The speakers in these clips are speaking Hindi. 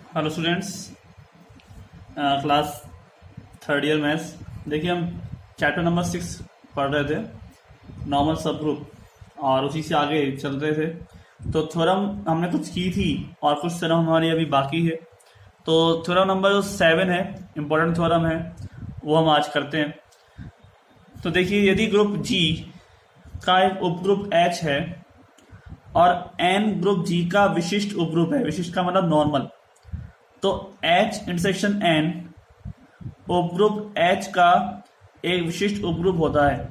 Hello students, class third year maths. देखिए, हम चैप्टर नंबर 6 पढ़ रहे थे, नॉर्मल सब ग्रुप, और उसी से आगे चल रहे थे। तो थ्योरम हमने कुछ की थी और कुछ थ्योरम हमारी अभी बाकी है। तो थ्योरम नंबर 7 है, इम्पोर्टेंट थ्योरम है, वो हम आज करते हैं। तो देखिए, यदि ग्रुप जी का एक उपग्रुप एच है और एन ग्रुप जी का विशिष्ट उपग्रुप है, विशिष्ट का मतलब नॉर्मल, तो H इंटरसेक्शन N उपग्रुप H का एक विशिष्ट उपग्रुप होता है।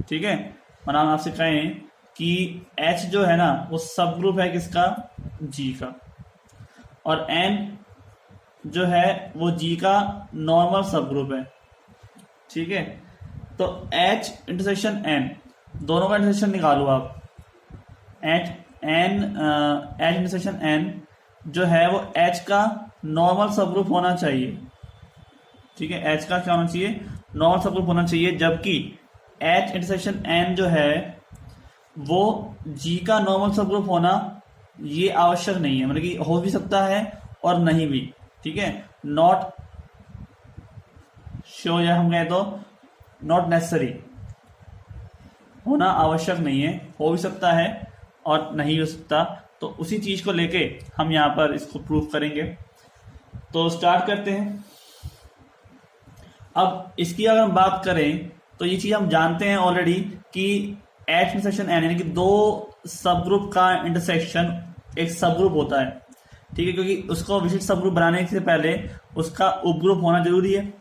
ठीक है, मतलब हम आपसे कहें कि H जो है ना वो सब ग्रुप है किसका, G का, और N जो है वो G का नॉर्मल सब ग्रुप है। ठीक है, तो H इंटरसेक्शन N, दोनों का इंटरसेक्शन निकालो आप। H इंटरसेक्शन N जो है वो H का नॉर्मल सब ग्रुप होना चाहिए। ठीक है, H का क्या होना चाहिए, नॉर्मल सब ग्रुप होना चाहिए, जबकि H इंटरसेक्शन N जो है वो G का नॉर्मल सब ग्रुप होना ये आवश्यक नहीं है, मतलब कि हो भी सकता है और नहीं भी। ठीक है, नॉट श्योर, या हम कहें तो नॉट नेसेसरी, होना आवश्यक नहीं है, हो भी सकता है और नहीं हो सकता। तो उसी चीज को लेके हम यहाँ पर इसको प्रूफ करेंगे। तो स्टार्ट करते हैं। अब इसकी अगर हम बात करें तो ये चीज हम जानते हैं ऑलरेडी कि H इंटरसेक्शन N यानी कि दो सब ग्रुप का इंटरसेक्शन एक सब ग्रुप होता है। ठीक है, क्योंकि उसको विशिष्ट सब ग्रुप बनाने से पहले उसका उपग्रुप होना जरूरी है।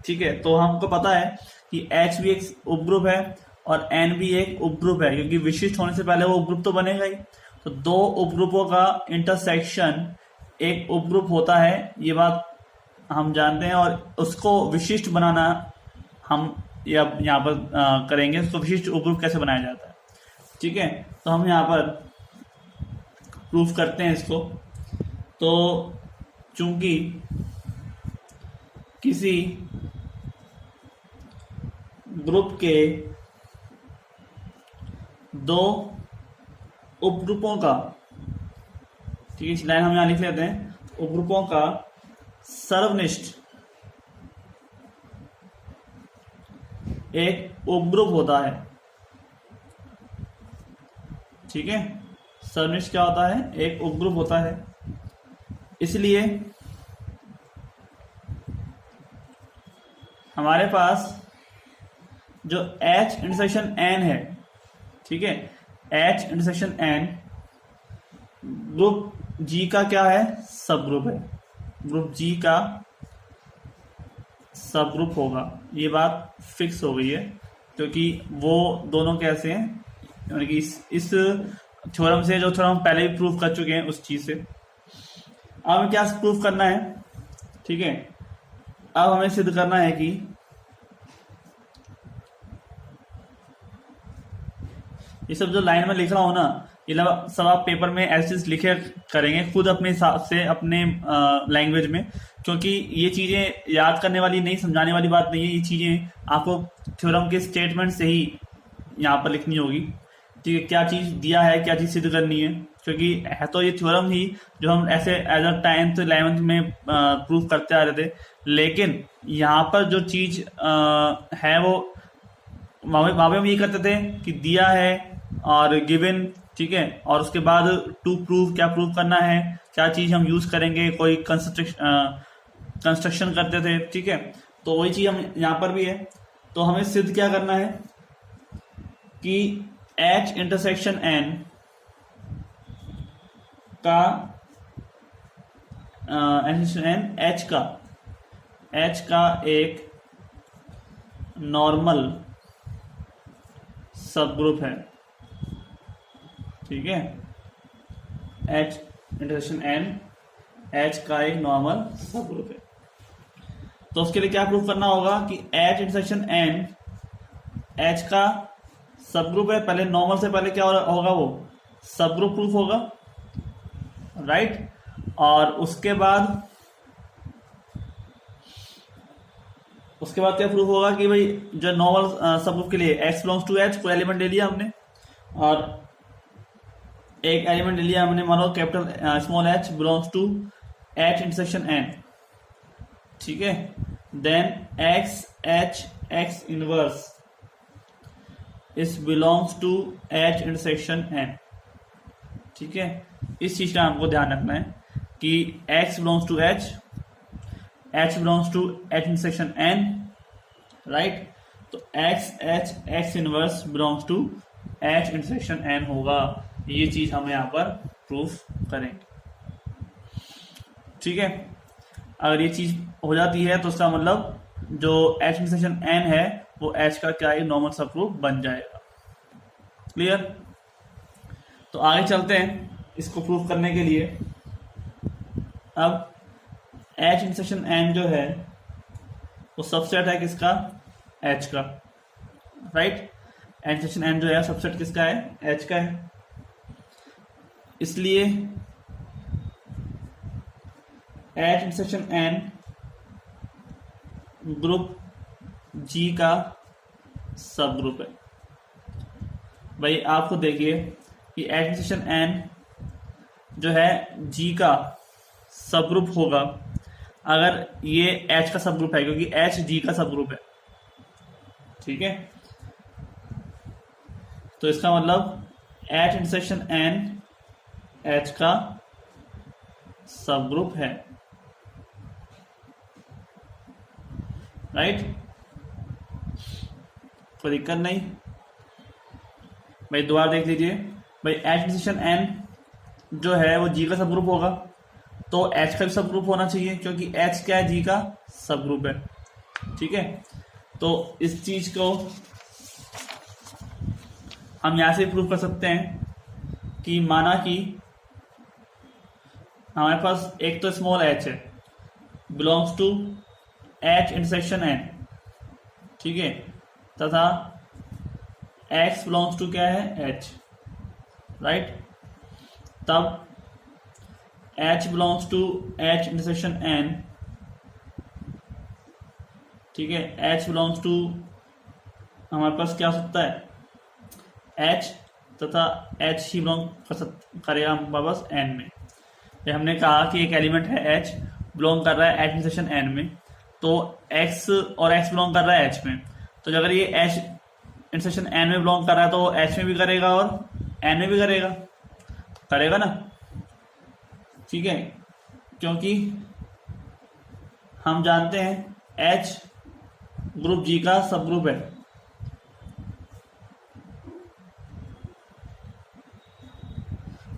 ठीक है, तो हमको पता है कि H भी एक उपग्रुप है और N भी एक उपग्रुप है, क्योंकि विशिष्ट होने से पहले वो उपग्रुप तो बनेगा ही। तो दो उपग्रुपों का इंटरसेक्शन एक उपग्रुप होता है, ये बात हम जानते हैं, और उसको विशिष्ट बनाना हम यहाँ पर करेंगे, उसको विशिष्ट उपग्रुप कैसे बनाया जाता है। ठीक है, तो हम यहाँ पर प्रूफ करते हैं इसको। तो चूंकि किसी ग्रुप के दो उपग्रुपों का, ठीक है, इस लाइन हम यहाँ लिख लेते हैं, उपग्रुपों का सर्वनिष्ठ एक उपग्रुप होता है। ठीक है, सर्वनिष्ठ क्या होता है, एक उपग्रुप होता है। इसलिए हमारे पास जो H इंटरसेक्शन N है, ठीक है, H intersection N group G का क्या है, सब ग्रुप है, ग्रुप G का सब ग्रुप होगा। ये बात फिक्स हो गई है, क्योंकि वो दोनों कैसे हैं, यानी कि इस थ्योरम से, जो थ्योरम पहले भी प्रूफ कर चुके हैं उस चीज से। अब हमें क्या प्रूफ करना है, ठीक है, अब हमें सिद्ध करना है कि ये सब जो लाइन में लिख रहा हूं ना, ये सब आप पेपर में ऐसे लिखे करेंगे खुद अपने हिसाब से, अपने लैंग्वेज में, क्योंकि ये चीजें याद करने वाली नहीं, समझाने वाली बात नहीं है। ये चीजें आपको थ्योरम के स्टेटमेंट से ही यहाँ पर लिखनी होगी। ठीक है, क्या चीज दिया है, क्या चीज सिद्ध करनी है, क्योंकि है तो ये थ्योरम ही जो हम ऐसे एज अ 10th 11th में प्रूफ करते आ रहे थे, लेकिन यहाँ पर जो चीज है वो वहां पे हम ये करते थे कि दिया है और गिवन, ठीक है, और उसके बाद टू प्रूफ, क्या प्रूफ करना है, क्या चीज हम यूज करेंगे, कोई कंस्ट्रक्शन करते थे। ठीक है, तो वही चीज हम यहाँ पर भी है। तो हमें सिद्ध क्या करना है कि H इंटरसेक्शन N का H का एक नॉर्मल सब ग्रुप है। ठीक है, H इंटरसेक्शन N H का एक नॉर्मल सब ग्रुप है। तो उसके लिए क्या प्रूफ करना होगा कि H इंटरसेक्शन N H का सब ग्रुप है। पहले नॉर्मल से पहले क्या होगा, वो सब ग्रुप प्रूफ होगा, राइट। और उसके बाद क्या प्रूफ होगा कि भाई जो नॉर्मल सब ग्रुप के लिए X बिलोंग्स टू H, कोई एलिमेंट ले लिया हमने और एक एलिमेंट ले लिया हमने, मानो capital small h belongs to H intersection N, ठीक है, then x H x inverse is belongs to H intersection N, ठीक है। इस चीज का आपको ध्यान रखना है कि x belongs to h, h belongs to h intersection n, right. तो x h x inverse belongs to h intersection n होगा। ये चीज हम यहाँ पर प्रूफ करेंगे, ठीक है। अगर ये चीज हो जाती है तो उसका मतलब जो h इंटरसेक्शन n है वो h का क्या है, नॉर्मल सब ग्रुप बन जाएगा। क्लियर। तो आगे चलते हैं इसको प्रूफ करने के लिए। अब H इंटरसेक्शन N जो है वो सबसेट है किसका, H का, राइट। H इंटरसेक्शन N जो है सबसेट किसका है, H का है। इसलिए H intersection N group G का सब ग्रुप है। भाई आपको देखिए कि H इंटरसेक्शन N जो है G का सब ग्रुप होगा अगर ये H का सब ग्रुप है, क्योंकि H G का सब ग्रुप है, ठीक है। तो इसका मतलब H इंटरसेक्शन N H का सब ग्रुप है, राइट। कोई दिक्कत नहीं। भाई दोबारा देख लीजिए, भाई H इंटरसेक्शन N जो है वो G का सब ग्रुप होगा, तो H का भी सब ग्रुप होना चाहिए, क्योंकि H क्या है, G का सब ग्रुप है, ठीक है। तो इस चीज को हम यहां से प्रूव कर सकते हैं कि माना कि हमारे पास एक तो स्मॉल h है belongs to H intersection N, ठीक है, तथा x बिलोंग्स टू क्या है, H, राइट। तब H belongs to H intersection N, ठीक है। H बिलोंग्स टू हमारे पास क्या हो सकता है, H, तथा H ही बिलोंग करेगा हमारे पास N में। ये हमने कहा कि एक एलिमेंट है H बिलोंग कर रहा है H इंटरसेक्शन N में, तो X और X बिलोंग कर रहा है H में, तो अगर ये H इंटरसेक्शन N में बिलोंग कर रहा है तो H में भी करेगा और N में भी करेगा ना, ठीक है। क्योंकि हम जानते हैं H ग्रुप G का सब ग्रुप है,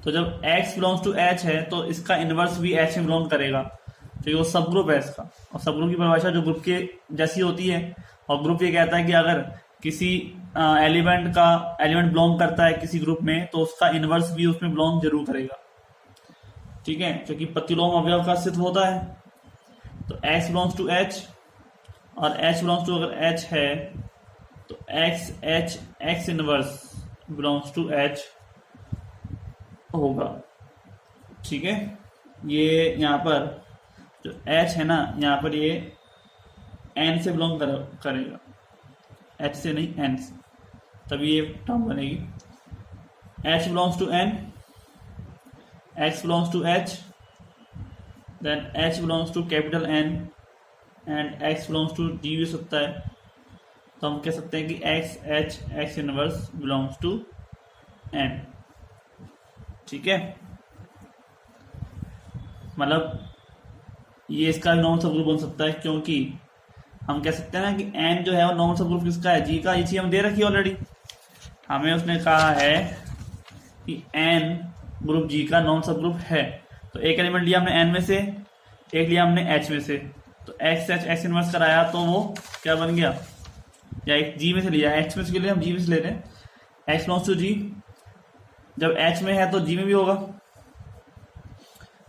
तो जब X बिलोंग्स टू H है तो इसका इनवर्स भी H में बिलोंग करेगा, क्योंकि वो सब ग्रुप है इसका। और सब ग्रुप की परिभाषा जो ग्रुप के जैसी होती है, और ग्रुप ये कहता है कि अगर किसी एलिमेंट बिलोंग करता है किसी ग्रुप में तो उसका इनवर्स भी उसमें बिलोंग जरूर करेगा, ठीक है, क्योंकि प्रतिलोम अवयव का अस्तित्व होता है। तो X बिलोंग्स टू H और H बिलोंग्स टू अगर H है तो X H X inverse belongs to H होगा, ठीक है। ये यहाँ पर जो H है ना, यहाँ पर ये N से बिलोंग करेगा, H से नहीं N से, तभी ये टर्म बनेगी। H belongs to N, X belongs to H, then H belongs to capital N and X belongs to G भी सकता है। तो हम कह सकते हैं कि X H X inverse belongs to N, ठीक है। मतलब ये इसका नॉर्मल सब ग्रुप बन सकता है, क्योंकि हम कह सकते हैं ना कि N जो है वो नॉर्मल सब ग्रुप किसका है, G का। ये चीज हम दे रखी है ऑलरेडी, हमें उसने कहा है कि N ग्रुप G का नॉन सब ग्रुप है। तो एक एलिमेंट लिया हमने N में से, एक लिया हमने H में से, तो X H X इनवर्स कराया तो वो क्या बन गया, या एक G में से लिया, X में से लिए हम G में से ले रहे हैं, X बिलोंग्स टू G, जब H में है तो G में भी होगा,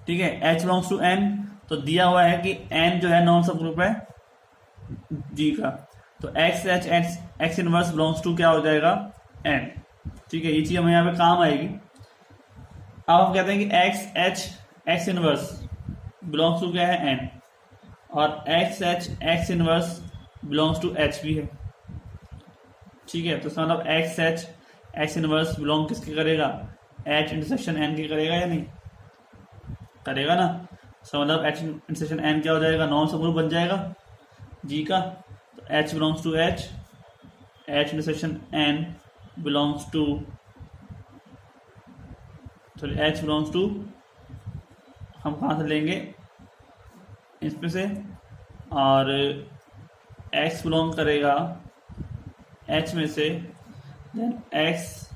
ठीक है। H बिलोंग्स टू N, तो दिया हुआ है कि N जो है नॉन सब ग्रुप है G का, तो X H X inverse belongs to क्या हो जाएगा, N, ठीक है। ये चीज हमें यहाँ पे काम आएगी। अब हम कहते हैं कि X H X inverse belongs to क्या है, N, और X H X inverse belongs to H भी है, ठीक है। तो इसका मतलब X H X inverse belong किसके करेगा, H इंटरसेक्शन N के करेगा या नहीं करेगा ना। इसका मतलब एच इंटरसेक्शन एन क्या हो जाएगा, नॉन सब ग्रुप बन जाएगा जी का। तो H belongs to H, H intersection N belongs to, sorry H belongs to, हम कहाँ से लेंगे इसमें से, और एक्स बिलोंग करेगा एच में से, then x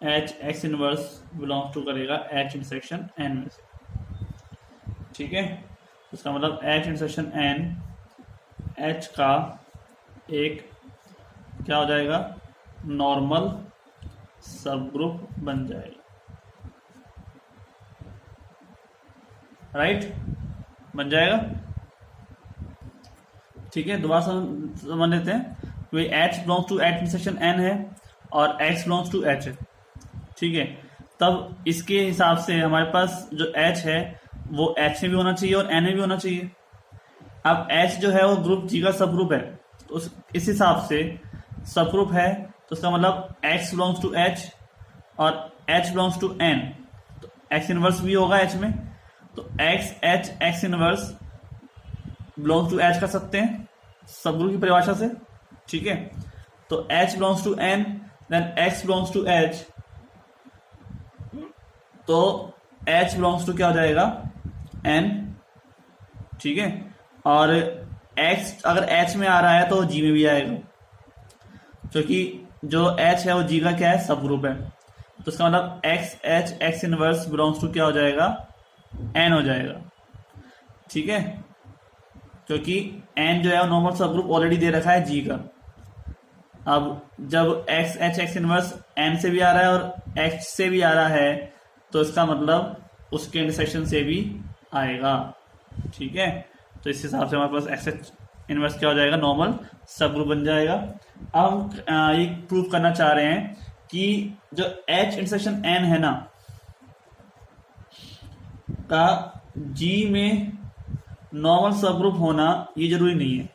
H x inverse belongs to करेगा एच इंटरसेक्शन एन में से, ठीक है। इसका मतलब एच इंटरसेक्शन एन एच का एक क्या हो जाएगा, नॉर्मल सब ग्रुप बन जाएगा, राइट, बन जाएगा, ठीक है। दोबारा समझ लेते हैं, वही H belongs to H intersection N है और एक्स बिलोंग्स टू एच है, ठीक है। तब इसके हिसाब से हमारे पास जो एच है वो एच में भी होना चाहिए और एन में भी होना चाहिए। अब एच जो है वो ग्रुप जी का सब ग्रुप है, तो इस हिसाब से सब ग्रुप है, तो उसका मतलब एक्स बिलोंग्स टू एच और एच बिलोंग्स टू एन, तो एक्स इनवर्स भी होगा एच में, तो X H x inverse belongs to H कर सकते हैं सब ग्रुप की परिभाषा से, ठीक है। तो H belongs to N, then X belongs to H, तो एच बिलोंग्स टू क्या हो जाएगा, एन, ठीक है। और एक्स अगर एच में आ रहा है तो जी में भी आएगा, क्योंकि जो एच है वो जी का क्या है, सब ग्रुप है, तो इसका मतलब X H x inverse belongs to क्या हो जाएगा, एन हो जाएगा, ठीक है। क्योंकि एन जो है वो नॉर्मल सब ग्रुप ऑलरेडी दे रखा है जी का। अब जब X H x inverse N से भी आ रहा है और एक्स से भी आ रहा है, तो इसका मतलब उसके इंटरसेक्शन से भी आएगा, ठीक है। तो इस हिसाब से हमारे पास एक्स एच इनवर्स क्या हो जाएगा, नॉर्मल सब ग्रुप बन जाएगा। अब हम ये प्रूव करना चाह रहे हैं कि जो एच इंटरसेक्शन एन है ना का जी में नॉर्मल सब ग्रुप होना ये जरूरी नहीं है,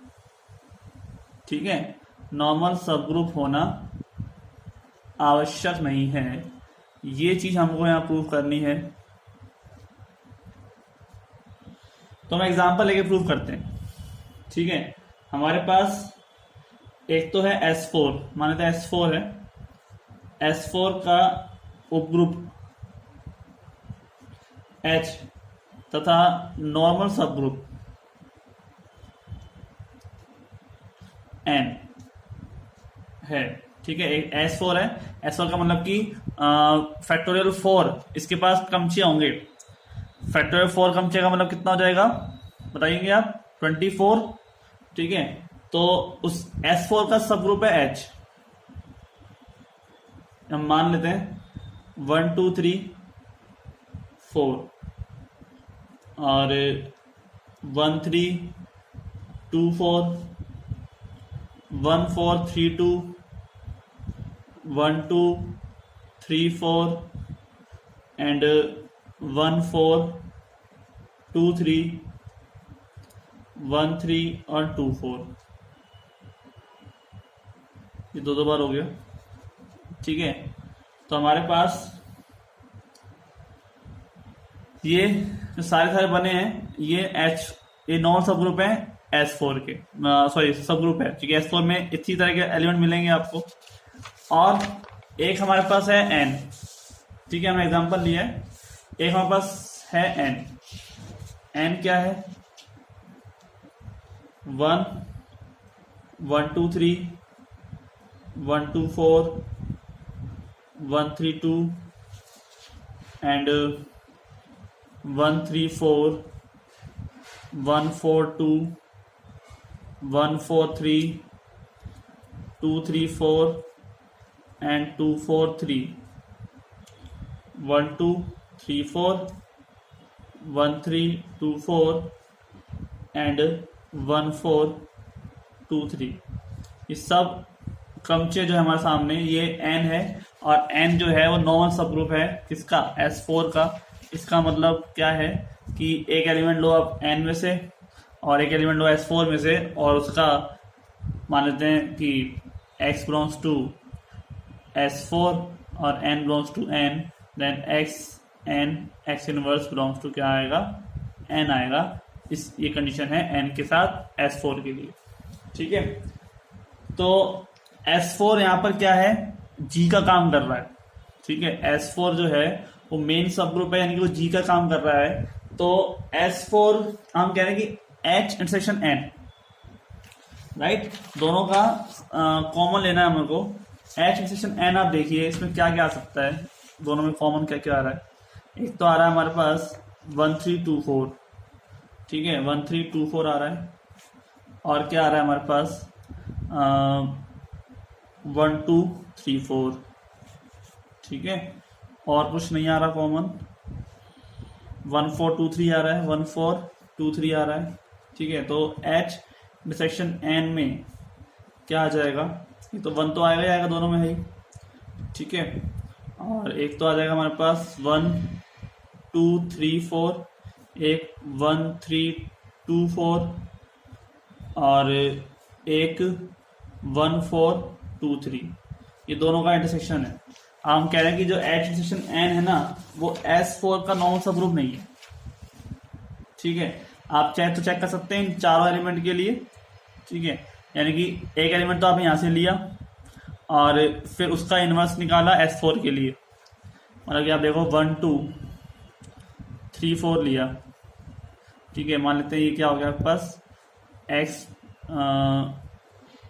ठीक है। नॉर्मल सब ग्रुप होना आवश्यक नहीं है, ये चीज हमको यहां प्रूव करनी है। तो हम एग्जांपल लेके प्रूव करते हैं, ठीक है। हमारे पास एक तो है S4, मान लेते हैं S4 है, S4 का उपग्रुप H तथा नॉर्मल सब ग्रुप N है, ठीक है। एक S4 है, S4 का मतलब कि फैक्टोरियल 4 इसके पास कमचे होंगे, फैक्टोरियल 4 कमचे का मतलब कितना हो जाएगा बताइएंगे आप, 24, ठीक है। तो उस S4 का सब ग्रुप है H, हम मान लेते हैं 1 2 3 4 और 1 3 2 4 1 4 3 2 1 2 3 4 and 1 4 2 3 1 3 और 2 4, ये दो बार हो गया, ठीक है। तो हमारे पास ये जो सारे बने हैं ये ये नॉन सब ग्रुप है S4 के, सॉरी सब ग्रुप है, ठीक है। S4 में इसी तरह के एलिमेंट मिलेंगे आपको। और एक हमारे पास है N, ठीक है, हमने एग्जांपल लिया है। एक हमारे पास है N क्या है, 1 1 2 3 1 2 4 1 3 2 and 1 3 4 1 4 2 1 4 3 2 3 4 and 2 4 3 1 2 3 4 1 3 2 4 and 1 4 2 3, ये सब क्रमचे जो है हमारे सामने ये N है, और N जो है वो नॉर्मल सब ग्रुप है किसका, S4 का। इसका मतलब क्या है कि एक एलिमेंट लो आप N में से और एक एलिमेंट लो S4 में से, और उसका मान लेते हैं कि X बिलोंग्स टू S4 और N belongs to N, then X N X inverse belongs to क्या आएगा, n आएगा। ये कंडीशन है n के साथ S4 के लिए। ठीक है, तो S4 यहाँ पर क्या है, G का काम कर रहा है। ठीक है, S4 जो है वो मेन सब ग्रुप है, यानी कि वो G का काम कर रहा है। तो S4 हम कह रहे हैं कि H इंटरसेक्शन N, राइट, दोनों का कॉमन लेना है हमको। H इंटरसेक्शन N आप देखिए इसमें क्या क्या आ सकता है, दोनों में कॉमन क्या क्या आ रहा है। एक तो आ रहा है हमारे पास 1324, ठीक है, 1324 आ रहा है। और क्या आ रहा है हमारे पास 1234, ठीक है, और कुछ नहीं आ रहा कॉमन। 1423 आ रहा है, 1423 आ रहा है। ठीक है, तो H इंटरसेक्शन N में क्या आ जाएगा, ये तो 1 तो आएगा ही आएगा, दोनों में है ही। ठीक है, और एक तो आ जाएगा हमारे पास 1 2 3 4, एक 1 3 2 4 और एक 1 4 2 3, ये दोनों का इंटरसेक्शन है। हम कह रहे हैं कि जो H इंटरसेक्शन N है ना, वो S4 का नॉर्मल सब ग्रुप नहीं है। ठीक है, आप चाहे तो चेक कर सकते हैं इन चारों एलिमेंट के लिए। ठीक है, यानी कि एक एलिमेंट तो आपने यहाँ से लिया और फिर उसका इनवर्स निकाला S4 के लिए, मतलब कि आप देखो 1 2 3 4 लिया। ठीक है, मान लेते हैं ये क्या हो गया आपके पास X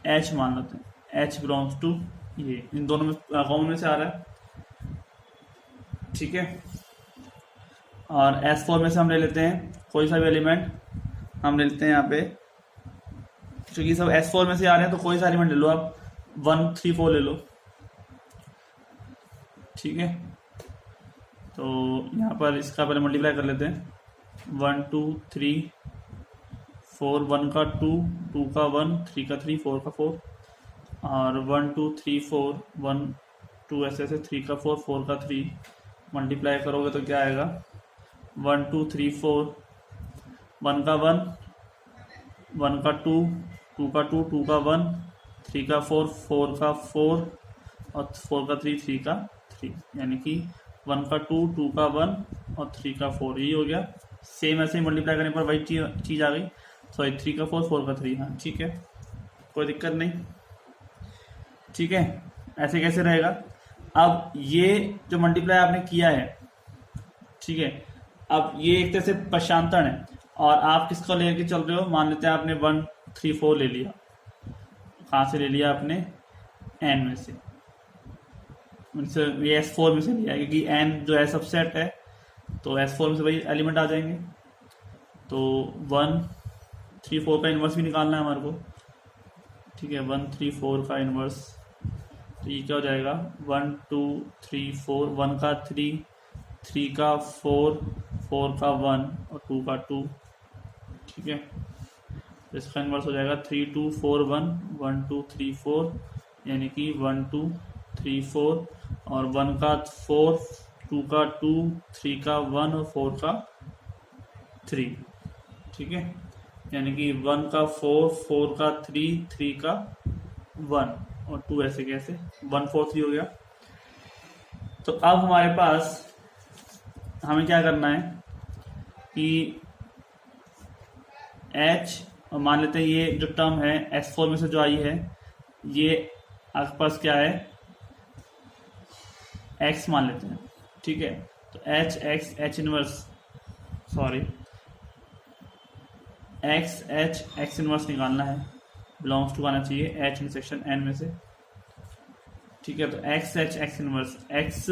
H मान लेते हैं, H बिलोंग्स टू ये, इन दोनों में कॉमन में से आ रहा है। ठीक है, और S4 में से हम ले लेते हैं कोई सा भी एलिमेंट, हम ले लेते हैं यहाँ पे, क्योंकि सब S4 में से आ रहे हैं तो कोई सा एलिमेंट ले लो आप, 1 3 4 ले लो। ठीक है, तो यहाँ पर इसका पहले मल्टीप्लाई कर लेते हैं, 1 2 3 4, 1 का 2 2 का 1 3 का 3 4 का 4, और 1 2 3 4 1 2 ऐसे ऐसे 3 का 4 4 का 3, मल्टीप्लाई करोगे तो क्या आएगा 1 2 3 4, 1 का 1 1 का 2 2 का 2 2 का 1 3 का 4 4 का 4 और 4 का 3 3 का 3, यानी कि 1 का 2 2 का 1 और 3 का 4, यही हो गया। सेम ऐसे ही मल्टीप्लाई करने पर वही चीज़ आ गई, सॉरी 3 का 4 4 का 3, हाँ ठीक है, कोई दिक्कत नहीं। ठीक है, ऐसे कैसे रहेगा। अब ये जो मल्टीप्लाई आपने किया है, ठीक है, अब ये एक तरह से पश्चांतरण है और आप किसको लेके चल रहे हो, मान लेते हैं आपने 1 3 4 ले लिया, कहाँ से ले लिया आपने n में से, ये S4 में से लिया है, क्योंकि n जो है सबसेट है तो S4 में से वही एलिमेंट आ जाएंगे। तो 1 3 4 का इन्वर्स भी निकालना है हमारे को। ठीक है, 1 3 4 का इन्वर्स, तो ये क्या हो जाएगा 1 2 3 4, 1 का 3 3 का 4 4 का 1 और 2 का 2। ठीक है, तो इसका इन्वर्स हो जाएगा 3 2 4 1 1 2 3 4, यानी कि 1 2 3 4 और 1 का 4 2 का 2 3 का 1 और 4 का 3। ठीक है, यानी कि 1 का 4 4 का 3 3 का 1 और 2 ऐसे कैसे 1 4 3 हो गया। तो अब हमारे पास हमें क्या करना है कि H, और मान लेते हैं ये जो टर्म है S4 में से जो आई है, ये आपके पास क्या है X मान लेते हैं। ठीक है, तो H inverse, sorry X inverse निकालना है, बिलोंग्स टू आना चाहिए H इंटरसेक्शन N में से। ठीक है, तो X इनवर्स X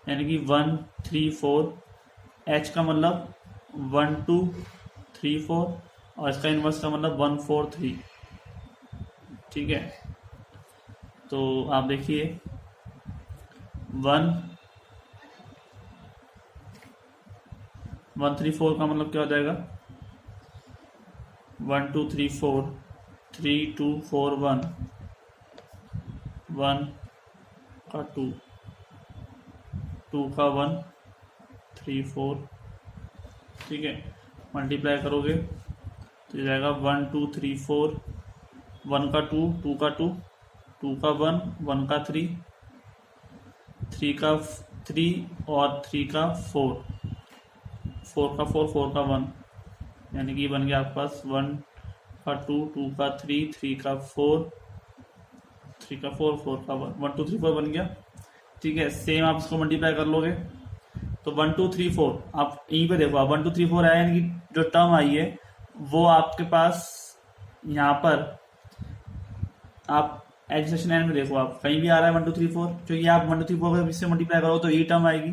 यानी कि 1 3 4, H का मतलब 1 2 3 4 और इसका इनवर्स का मतलब 1 4 3। ठीक है, तो आप देखिए 1 3 4 का मतलब क्या हो जाएगा 1 2 3 4 3 2 4 1 1 का 2 2 का 1 3 4। ठीक है, मल्टीप्लाई करोगे तो ये जाएगा 1 2 3 4, 1 का 2 2 का 2 2 का 1 1 का 3 3 का 3 और 3 का 4 4 का 4 4 का 1, यानी कि बन गया आपके पास 1 का 2, 2 का 3, 3 का 4, 3 का 4, 4 का 1, 1 2 3 4 बन गया। ठीक है, सेम आप इसको मल्टीप्लाई कर लोगे तो 1 2 3 4, आप यहीं पे देखो, आप 1 2 3 4 आया, यानी कि जो टर्म आई है वो आपके पास यहाँ पर आप एडिशन एन में देखो, आप कहीं भी आ रहा है 1 2 3 4, क्योंकि आप 1 2 3 4 इससे मल्टीप्लाई करो तो ये टर्म आएगी।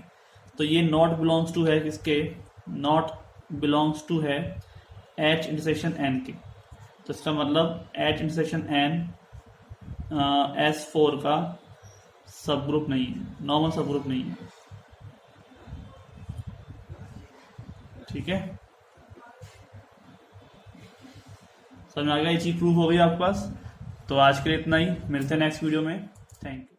तो ये नॉट बिलोंग्स टू है किसके, नॉट बिलोंग्स टू है एच इंटरसेक्शन एन के। तो इसका मतलब एच इंटरसेक्शन एन S4 का सब ग्रुप नहीं है, नॉर्मल सब ग्रुप नहीं है। ठीक है, समझ में आ गया, ये चीज प्रूव हो गई आपके पास। तो आज के लिए इतना ही, मिलते हैं नेक्स्ट वीडियो में। Thank you.